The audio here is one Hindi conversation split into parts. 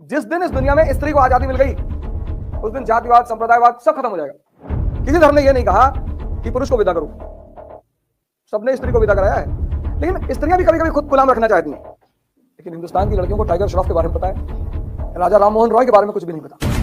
जिस दिन इस दुनिया में स्त्री को आजादी मिल गई उस दिन जातिवाद, संप्रदायवाद सब खत्म हो जाएगा। किसी धर्म ने यह नहीं कहा कि पुरुष को विदा करो, सबने स्त्री को विदा कराया है। लेकिन स्त्रियां भी कभी कभी खुद गुलाम रखना चाहती हैं। लेकिन हिंदुस्तान की लड़कियों को टाइगर श्रॉफ के बारे में पता है, राजा राम मोहन रॉय के बारे में कुछ भी नहीं पता।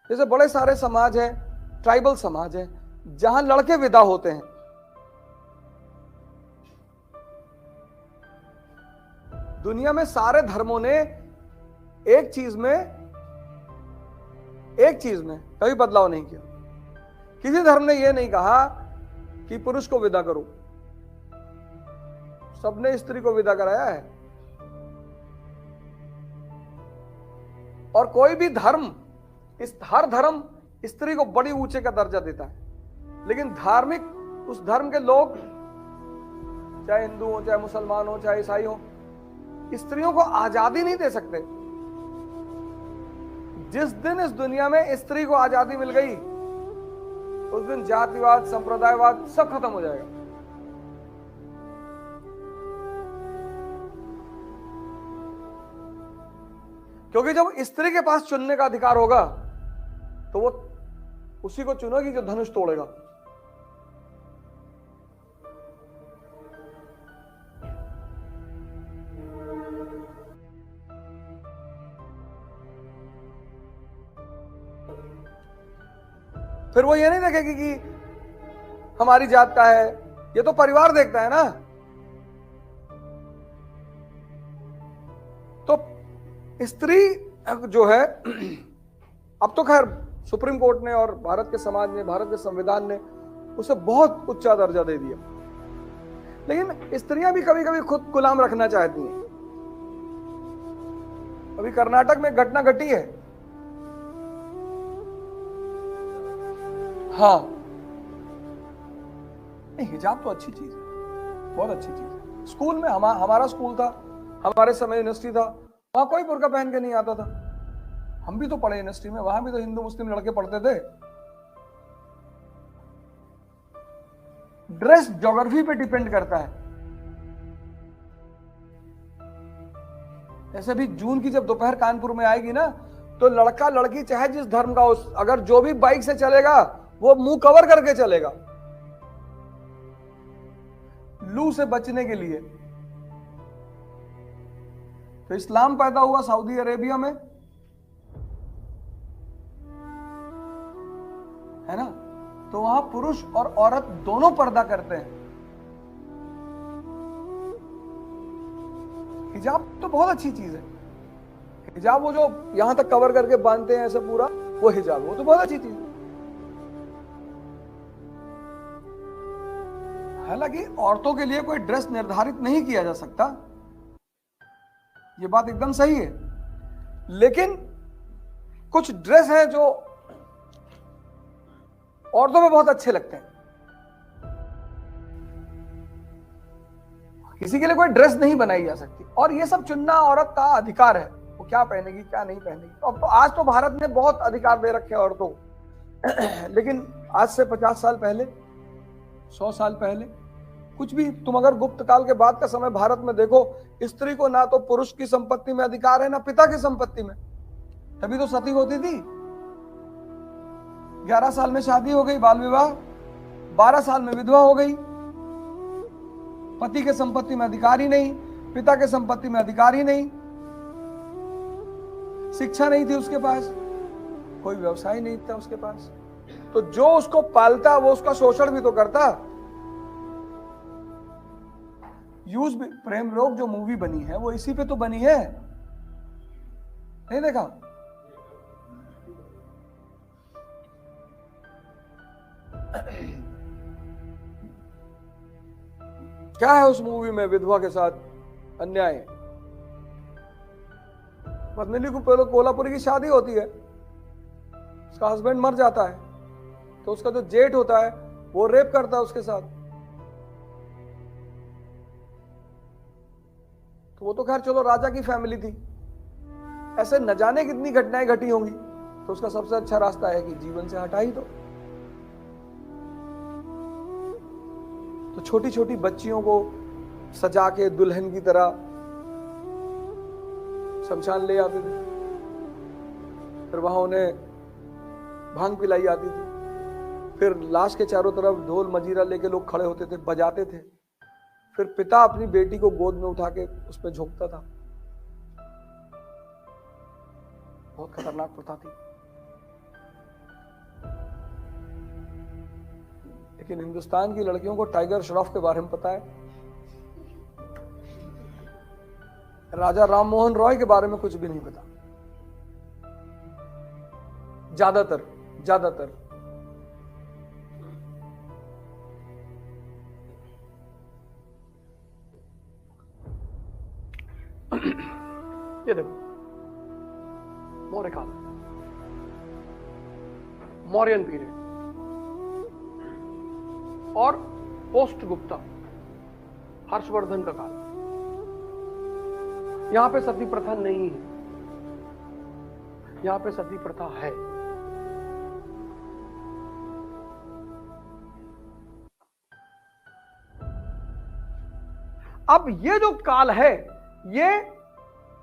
जैसे बड़े सारे समाज हैं, ट्राइबल समाज है, जहां लड़के विदा होते हैं। दुनिया में सारे धर्मों ने एक चीज में कभी बदलाव नहीं किया। किसी धर्म ने यह नहीं कहा कि पुरुष को विदा करो, सबने स्त्री को विदा कराया है। और कोई भी धर्म, हर धर्म स्त्री को बड़ी ऊंचे का दर्जा देता है। लेकिन धार्मिक उस धर्म के लोग, चाहे हिंदू हो, चाहे मुसलमान हो, चाहे ईसाई हो, स्त्रियों को आजादी नहीं दे सकते। जिस दिन इस दुनिया में स्त्री को आजादी मिल गई उस दिन जातिवाद, संप्रदायवाद सब खत्म हो जाएगा। क्योंकि जब स्त्री के पास चुनने का अधिकार होगा तो वो उसी को चुनेगी जो धनुष तोड़ेगा। फिर वो ये नहीं देखेगी कि हमारी जात का है, ये तो परिवार देखता है ना। तो स्त्री जो है, अब तो खैर सुप्रीम कोर्ट ने और भारत के समाज ने, भारत के संविधान ने उसे बहुत उच्चा दर्जा दे दिया। लेकिन स्त्रियां भी कभी कभी खुद गुलाम रखना चाहती हैं। अभी कर्नाटक में घटना घटी है। हाँ, नहीं, हिजाब तो अच्छी चीज है, बहुत अच्छी चीज है। स्कूल में हमारा स्कूल था, हमारे समय यूनिवर्सिटी था, वहां कोई बुर्का पहन के नहीं आता था। हम भी तो पढ़े यूनिवर्सिटी में, वहां भी तो हिंदू मुस्लिम लड़के पढ़ते थे। ड्रेस ज्योग्राफी पे डिपेंड करता है। ऐसे भी जून की जब दोपहर कानपुर में आएगी ना, तो लड़का लड़की चाहे जिस धर्म का हो, अगर जो भी बाइक से चलेगा वो मुंह कवर करके चलेगा, लू से बचने के लिए। तो इस्लाम पैदा हुआ सऊदी अरेबिया में, है ना। तो वहां पुरुष और औरत दोनों पर्दा करते हैं। हिजाब तो बहुत अच्छी चीज है। हिजाब वो जो यहां तक कवर करके बांधते हैं ऐसे पूरा, वो हिजाब, वो तो बहुत अच्छी चीज है। हालांकि औरतों के लिए कोई ड्रेस निर्धारित नहीं किया जा सकता, ये बात एकदम सही है। लेकिन कुछ ड्रेस है जो औरतों में बहुत अच्छे लगते हैं। किसी के लिए कोई ड्रेस नहीं बनाई जा सकती, और ये सब चुनना औरत का अधिकार है, वो क्या पहनेगी क्या नहीं पहनेगी। तो अब तो आज तो भारत ने बहुत अधिकार दे रखे हैं औरतों को। लेकिन आज से 50 साल पहले, 100 साल पहले, कुछ भी तुम अगर गुप्त काल के बाद का समय भारत में देखो, स्त्री को ना तो पुरुष की संपत्ति में अधिकार है, ना पिता की संपत्ति में। तभी तो सती होती थी। 11 साल में शादी हो गई, बाल विवाह, 12 साल में विधवा हो गई। पति के संपत्ति में अधिकार ही नहीं, पिता के संपत्ति में अधिकार ही नहीं, शिक्षा नहीं थी उसके पास, कोई व्यवसाय नहीं था उसके पास। तो जो उसको पालता वो उसका शोषण भी तो करता। यूज भी, प्रेम रोग जो मूवी बनी है वो इसी पे तो बनी है, नहीं देखा? क्या है उस मूवी में विधवा के साथ अन्याय? पद्मिनी को पहले कोल्हापुरी की शादी होती है, उसका हस्बैंड मर जाता है, तो उसका जो जेठ होता है वो रेप करता है उसके साथ। तो वो तो खैर चलो राजा की फैमिली थी, ऐसे न जाने कितनी घटनाएं घटी होंगी। तो उसका सबसे अच्छा रास्ता है कि जीवन से हटा ही दो। तो छोटी छोटी बच्चियों को सजा के दुल्हन की तरह शमशान ले आते थे, फिर वहां उन्हें भांग पिलाई जाती थी, फिर लाश के चारों तरफ ढोल मजीरा लेके लोग खड़े होते थे, बजाते थे, फिर पिता अपनी बेटी को गोद में उठा के उस पर झोंकता था। बहुत खतरनाक प्रथा थी। लेकिन हिंदुस्तान की लड़कियों को टाइगर श्रॉफ के बारे में पता है, राजा राम मोहन रॉय के बारे में कुछ भी नहीं पता। ज्यादातर ये देखो, मौर्य काल, मौर्यन पीरियड और पोस्ट गुप्ता हर्षवर्धन का काल। यहां पे सती प्रथा नहीं है, यहां पे सती प्रथा है। अब ये जो काल है, ये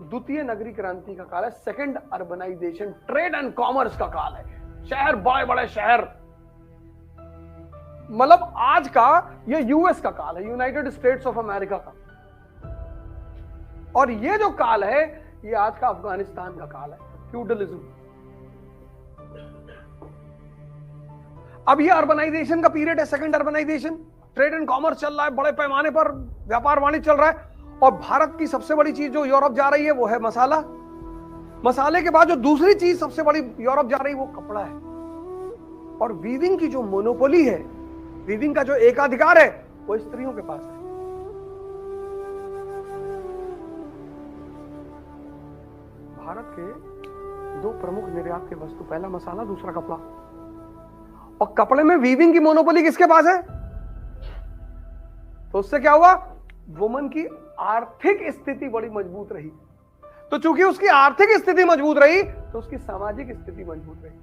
द्वितीय नगरी क्रांति का काल है, second urbanisation, trade and commerce का काल है। शहर, बड़े बड़े शहर, मतलब आज का ये यूएस का काल है, यूनाइटेड स्टेट्स ऑफ अमेरिका का। और ये जो काल है, ये आज का अफगानिस्तान का काल है, फ्यूडलिज्म। अब ये अर्बनाइजेशन का पीरियड है, second urbanisation, trade and commerce चल रहा है, बड़े पैमाने पर व्यापार वाणिज्य चल रहा है। और भारत की सबसे बड़ी चीज जो यूरोप जा रही है वो है मसाला। मसाले के बाद जो दूसरी चीज सबसे बड़ी यूरोप जा रही है वो कपड़ा है। और वीविंग की जो मोनोपोली है, वीविंग का जो एकाधिकार है, वो स्त्रियों के पास है। भारत के दो प्रमुख निर्यात के वस्तु, पहला मसाला, दूसरा कपड़ा। और कपड़े में वीविंग की मोनोपोली किसके पास है? तो उससे क्या हुआ? वुमन की आर्थिक स्थिति बड़ी मजबूत रही। तो चूंकि उसकी आर्थिक स्थिति मजबूत रही, तो उसकी सामाजिक स्थिति मजबूत रही।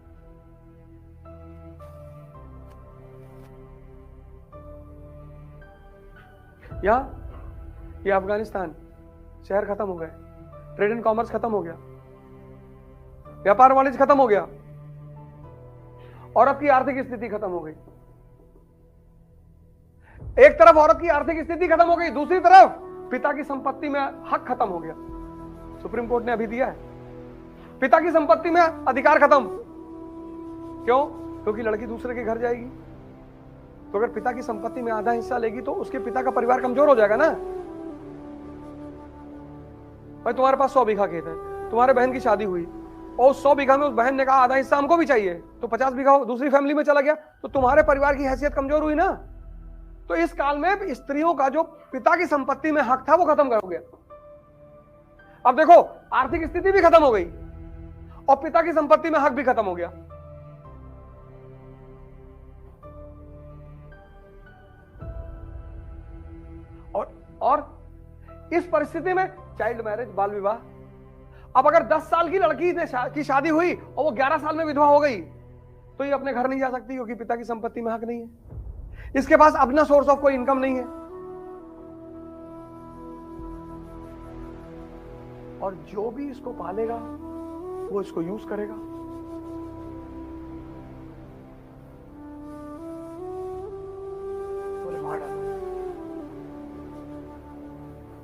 ये अफगानिस्तान, शहर खत्म हो गए, ट्रेड एंड कॉमर्स खत्म हो गया, व्यापार वाणिज्य खत्म हो गया, औरत की आर्थिक स्थिति खत्म हो गई। एक तरफ औरत की आर्थिक स्थिति खत्म हो गई, दूसरी तरफ पिता की संपत्ति में हक खत्म हो गया। सुप्रीम कोर्ट ने अभी दिया है, पिता की संपत्ति में अधिकार खत्म। क्यों? क्योंकि लड़की दूसरे के घर जाएगी, तो अगर पिता की संपत्ति में आधा हिस्सा लेगी तो उसके पिता का परिवार कमजोर हो जाएगा ना। भाई तुम्हारे पास 100 बीघा खेत है, तुम्हारे बहन की शादी हुई और उस 100 बीघा में उस बहन ने कहा आधा हिस्सा हमको भी चाहिए, तो 50 बीघा दूसरी फैमिली में चला गया, तो तुम्हारे परिवार की हैसियत कमजोर हुई ना। तो इस काल में स्त्रियों का जो पिता की संपत्ति में हक था वो खत्म कर गया। अब देखो, आर्थिक स्थिति भी खत्म हो गई और पिता की संपत्ति में हक भी खत्म हो गया। और इस परिस्थिति में चाइल्ड मैरिज, बाल विवाह। अब अगर 10 साल की लड़की की शादी हुई और वो 11 साल में विधवा हो गई, तो ये अपने घर नहीं जा सकती, क्योंकि पिता की संपत्ति में हक नहीं है, इसके पास अपना सोर्स ऑफ कोई इनकम नहीं है। और जो भी इसको पालेगा वो इसको यूज करेगा। बोले मार डालो,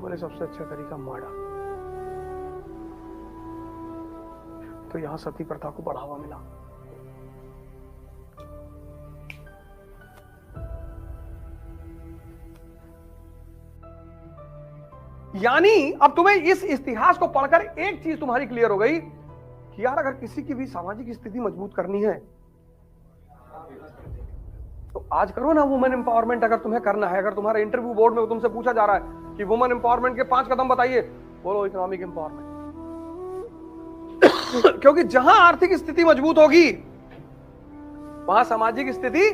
बोले सबसे अच्छा तरीका मार डालो। तो यहां सती प्रथा को बढ़ावा मिला। यानी अब तुम्हें इस इतिहास को पढ़कर एक चीज तुम्हारी क्लियर हो गई कि यार अगर किसी की भी सामाजिक स्थिति मजबूत करनी है तो आज करो ना वुमेन एम्पावरमेंट, अगर तुम्हें करना है। अगर तुम्हारे इंटरव्यू बोर्ड में तुमसे पूछा जा रहा है कि वुमेन एम्पावरमेंट के 5 कदम बताइए, बोलो इकोनॉमिक एम्पावरमेंट। क्योंकि जहां आर्थिक स्थिति मजबूत होगी वहां सामाजिक स्थिति